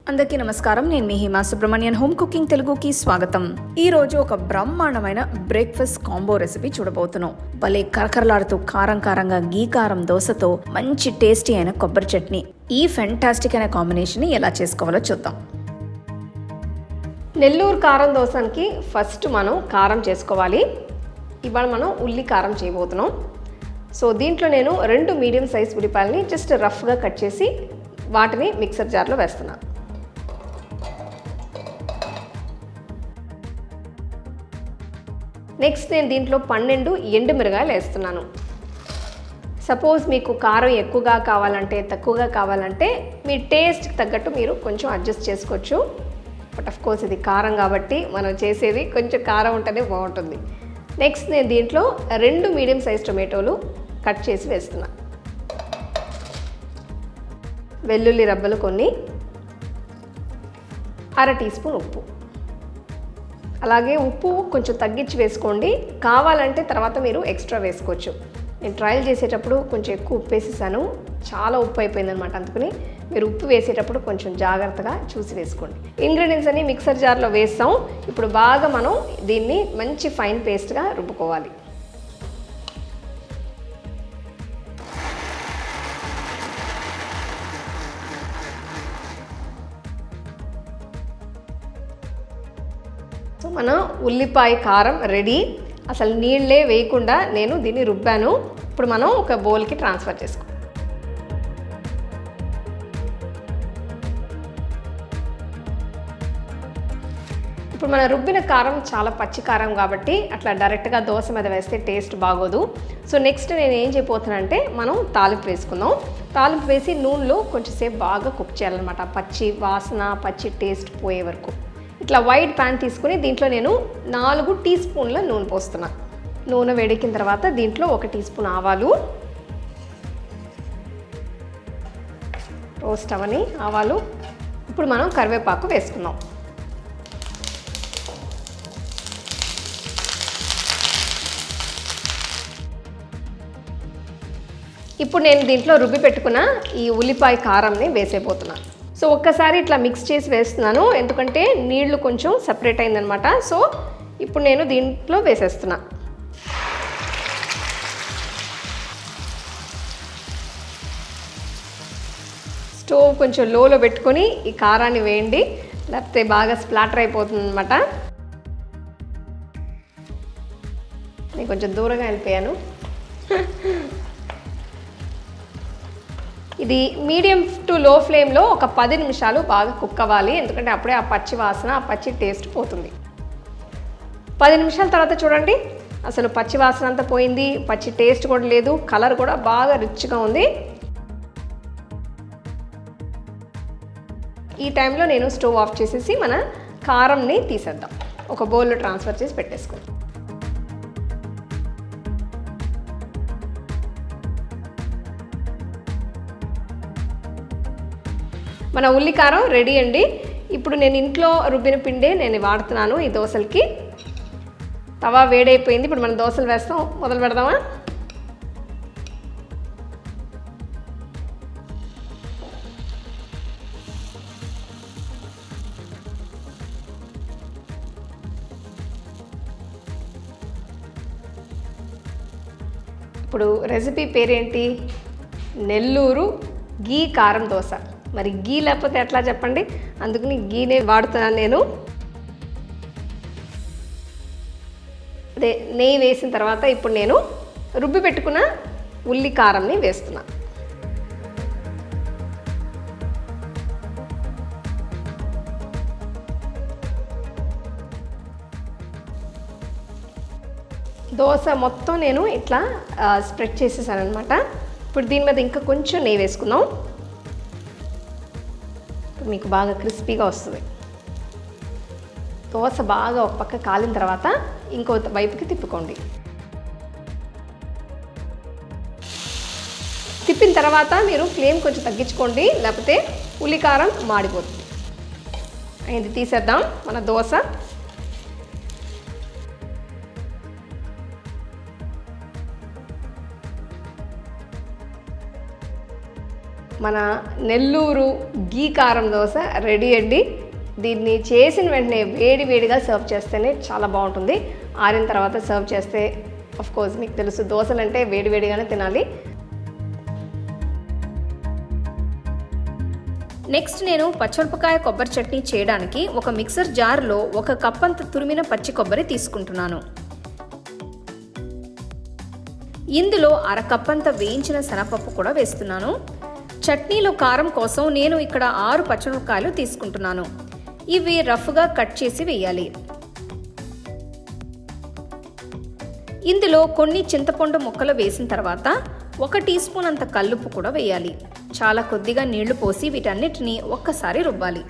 అందరికీ నమస్కారం. నేను మీ హిమా సుబ్రహ్మణ్యన్. హోమ్ కుకింగ్ తెలుగుకి స్వాగతం. ఈ రోజు ఒక బ్రహ్మాండమైన బ్రేక్ఫాస్ట్ కాంబో రెసిపీ చూడబోతున్నాం. భలే కరకరలాడుతూ కారం కారంగా గీ కారం దోశతో మంచి టేస్టీ అయిన కొబ్బరి చట్నీ. ఈ ఫెంటాస్టిక్ అయిన కాంబినేషన్ ఎలా చేసుకోవాలో చూద్దాం. నెల్లూరు కారం దోశకి ఫస్ట్ మనం కారం చేసుకోవాలి. ఇవాళ మనం ఉల్లి కారం చేయబోతున్నాం. సో దీంట్లో నేను 2 మీడియం సైజ్ ఉల్లిపాయలని జస్ట్ రఫ్గా కట్ చేసి వాటిని మిక్సర్ జార్లో వేస్తున్నాను. నెక్స్ట్ నేను దీంట్లో 12 ఎండుమిరగాయలు వేస్తున్నాను. సపోజ్ మీకు కారం ఎక్కువగా కావాలంటే తక్కువగా కావాలంటే మీ టేస్ట్కి తగ్గట్టు మీరు కొంచెం అడ్జస్ట్ చేసుకోవచ్చు. బట్ ఆఫ్ కోర్స్ ఇది కారం కాబట్టి మనం చేసేది కొంచెం కారం ఉంటేనే బాగుంటుంది. నెక్స్ట్ నేను దీంట్లో 2 మీడియం సైజ్ టొమాటోలు కట్ చేసి వేస్తున్నాను. వెల్లుల్లి రబ్బలు కొన్ని, 1/2 టీ స్పూన్ ఉప్పు. అలాగే ఉప్పు కొంచెం తగ్గించి వేసుకోండి, కావాలంటే తర్వాత మీరు ఎక్స్ట్రా వేసుకోవచ్చు. నేను ట్రయల్ చేసేటప్పుడు కొంచెం ఎక్కువ ఉప్పు వేసేసాను, చాలా ఉప్పు అయిపోయిందనమాట. అందుకని మీరు ఉప్పు వేసేటప్పుడు కొంచెం జాగ్రత్తగా చూసి వేసుకోండి. ఇంగ్రీడియంట్స్ అన్ని మిక్సర్ జార్లో వేస్తాం. ఇప్పుడు బాగా మనం దీన్ని మంచి ఫైన్ పేస్ట్గా రుబ్బుకోవాలి. సో మన ఉల్లిపాయ కారం రెడీ. అసలు నీళ్ళే వేయకుండా నేను దీన్ని రుబ్బాను. ఇప్పుడు మనం ఒక బౌల్కి ట్రాన్స్ఫర్ చేసుకో. ఇప్పుడు మన రుబ్బిన కారం చాలా పచ్చి కారం కాబట్టి అట్లా డైరెక్ట్గా దోశ మీద వేస్తే టేస్ట్ బాగోదు. సో నెక్స్ట్ నేను ఏం చేయబోతున్నానంటే మనం తాలింపు వేసుకుందాం. తాలింపు వేసి నూనెలో కొంచెంసేపు బాగా కుక్ చేయాలన్నమాట, పచ్చి వాసన పచ్చి టేస్ట్ పోయే వరకు. ఇట్లా వైట్ ప్యాన్ తీసుకుని దీంట్లో నేను 4 టీ స్పూన్ల నూనె పోస్తున్నా. నూనె వేడెక్కిన తర్వాత దీంట్లో 1 టీ స్పూన్ ఆవాలు, రోస్ట్ అవని ఆవాలు. ఇప్పుడు మనం కరివేపాకు వేసుకుందాం. ఇప్పుడు నేను దీంట్లో రుబ్బి పెట్టుకున్న ఈ ఉల్లిపాయ కారంని వేసేపోతున్నాను. సో ఒక్కసారి ఇట్లా మిక్స్ చేసి వేస్తున్నాను, ఎందుకంటే నీళ్లు కొంచెం సెపరేట్ అయిందనమాట. సో ఇప్పుడు నేను దీంట్లో వేసేస్తున్నా. స్టవ్ కొంచెం లోలో పెట్టుకొని ఈ కారాన్ని వేయండి, లేకపోతే బాగా స్ప్లాటర్ అయిపోతుంది అనమాట. నేను కొంచెం దూరంగా వెళ్ళిపోయాను. ఇది మీడియం టు లో ఫ్లేమ్లో ఒక 10 నిమిషాలు బాగా కుక్ అవ్వాలి, ఎందుకంటే అప్పుడే ఆ పచ్చి వాసన ఆ పచ్చి టేస్ట్ పోతుంది. 10 నిమిషాల తర్వాత చూడండి, అసలు పచ్చి వాసన అంతా పోయింది, పచ్చి టేస్ట్ కూడా లేదు, కలర్ కూడా బాగా రిచ్గా ఉంది. ఈ టైంలో నేను స్టవ్ ఆఫ్ చేసేసి మన కారంని తీసేద్దాం. ఒక బౌల్లో ట్రాన్స్ఫర్ చేసి పెట్టేసుకోండి. మన ఉల్లి కారం రెడీ అండి. ఇప్పుడు నేను ఇంట్లో రుబ్బిన పిండే నేను వాడుతున్నాను ఈ దోశలకి. తవా వేడైపోయింది. ఇప్పుడు మనం దోశలు వేస్తాం, మొదలు పెడదామా? ఇప్పుడు రెసిపీ పేరేంటి? నెల్లూరు గీ కారం దోశ. మరి గీ లేకపోతే ఎట్లా చెప్పండి, అందుకని గీనే వాడుతున్నాను నేను. అదే నెయ్యి వేసిన తర్వాత ఇప్పుడు నేను రుబ్బి పెట్టుకున్న ఉల్లి కారంని వేస్తున్నా. దోశ మొత్తం నేను ఇట్లా స్ప్రెడ్ చేసేసాను అనమాట. ఇప్పుడు దీని మీద ఇంకా కొంచెం నెయ్యి వేసుకుందాం, మీకు బాగా క్రిస్పీగా వస్తుంది. దోశ బాగా ఒక పక్క కాలిన తర్వాత ఇంకో వైపుకి తిప్పుకోండి. తిప్పిన తర్వాత మీరు ఫ్లేమ్ కొంచెం తగ్గించుకోండి, లేకపోతే ఉల్లికారం మాడిపోతుంది. ఇది తీసేద్దాం మన దోశ. మన నెల్లూరు గీ కారం దోశ రెడీ అండి. దీన్ని చేసిన వెంటనే వేడిగా సర్వ్ చేస్తేనే చాలా బాగుంటుంది. ఆరిన తర్వాత సర్వ్ చేస్తే ఆఫ్ కోర్స్ మీకు తెలుసు దోశలు అంటే వేడిగానే తినాలి. నెక్స్ట్ నేను పచ్చిమిరపకాయ కొబ్బరి చట్నీ చేయడానికి ఒక మిక్సర్ జార్లో 1 కప్ అంత తురిమిన పచ్చి కొబ్బరి తీసుకుంటున్నాను. ఇందులో 1/2 కప్ అంత వేయించిన శనగపప్పు కూడా వేస్తున్నాను. చట్నీలో కారం కోసం నేను ఇక్కడ 6 పచ్చిమిరపకాయలు తీసుకుంటున్నాను. ఇవి రఫ్గా కట్ చేసి వేయాలి. ఇందులో కొన్ని చింతపండు ముక్కలు వేసిన తర్వాత 1 టీ స్పూన్ అంత కల్లుప్పు కూడా వేయాలి. చాలా కొద్దిగా నీళ్లు పోసి వీటన్నిటిని ఒక్కసారి రుబ్బాలి.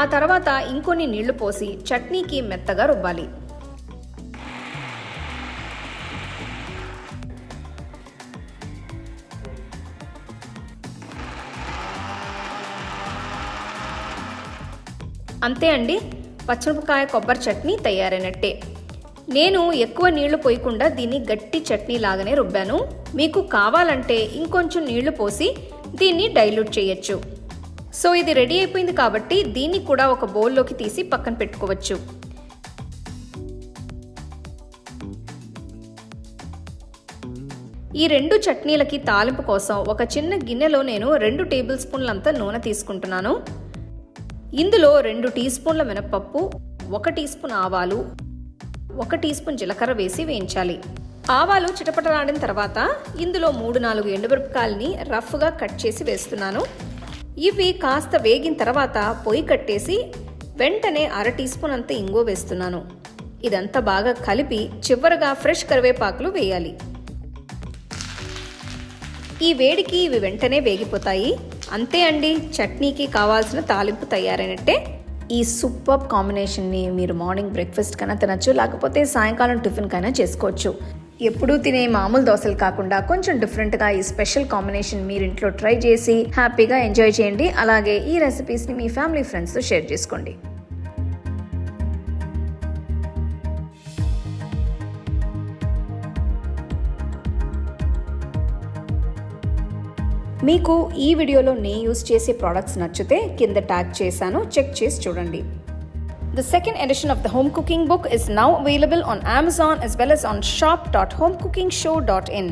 ఆ తర్వాత ఇంకొన్ని నీళ్లు పోసి చట్నీకి మెత్తగా రుబ్బాలి. అంతే అండి, పచ్చిమిరపకాయ కొబ్బరి చట్నీ తయారైనట్టే. నేను ఎక్కువ నీళ్లు పోయకుండా దీన్ని గట్టి చట్నీ లాగానే రుబ్బాను. మీకు కావాలంటే ఇంకొంచెం నీళ్లు పోసి దీన్ని డైల్యూట్ చేయొచ్చు. సో ఇది రెడీ అయిపోయింది కాబట్టి దీన్ని కూడా ఒక బౌల్లోకి తీసి పక్కన పెట్టుకోవచ్చు. ఈ 2 చట్నీలకి తాలింపు కోసం ఒక చిన్న గిన్నెలో నేను 2 టేబుల్ స్పూన్లంత నూనె తీసుకుంటున్నాను. ఇందులో 2 టీ స్పూన్ల మినపప్పు, 1 టీ స్పూన్ ఆవాలు, 1 టీ స్పూన్ జీలకర్ర వేసి వేయించాలి. ఆవాలు చిటపటలాడిన తర్వాత ఇందులో 3-4 ఎండుమిరపకాయలని రఫ్గా కట్ చేసి వేస్తున్నాను. ఇవి కాస్త వేగిన తర్వాత పొయ్యి కట్టేసి వెంటనే 1/2 టీ స్పూన్ అంత ఇంగువ వేస్తున్నాను. ఇదంతా బాగా కలిపి చివరగా ఫ్రెష్ కరివేపాకులు వేయాలి. ఈ వేడికి ఇవి వెంటనే వేగిపోతాయి. అంతే అండి, చట్నీకి కావాల్సిన తాలింపు తయారైనట్టే. ఈ సూపర్ కాంబినేషన్ని మీరు మార్నింగ్ బ్రేక్ఫాస్ట్ కైనా తినచ్చు, లేకపోతే సాయంకాలం టిఫిన్ కైనా చేసుకోవచ్చు. ఎప్పుడూ తినే మామూలు దోశలు కాకుండా కొంచెం డిఫరెంట్గా ఈ స్పెషల్ కాంబినేషన్ మీరు ఇంట్లో ట్రై చేసి హ్యాపీగా ఎంజాయ్ చేయండి. అలాగే ఈ రెసిపీస్ని మీ ఫ్యామిలీ ఫ్రెండ్స్తో షేర్ చేసుకోండి. మీకు ఈ వీడియోలో నేను యూజ్ చేసే ప్రోడక్ట్స్ నచ్చితే కింద ట్యాగ్ చేశాను, చెక్ చేసి చూడండి. The second edition of the home cooking book is now available on Amazon as well as on shop.homecookingshow.in.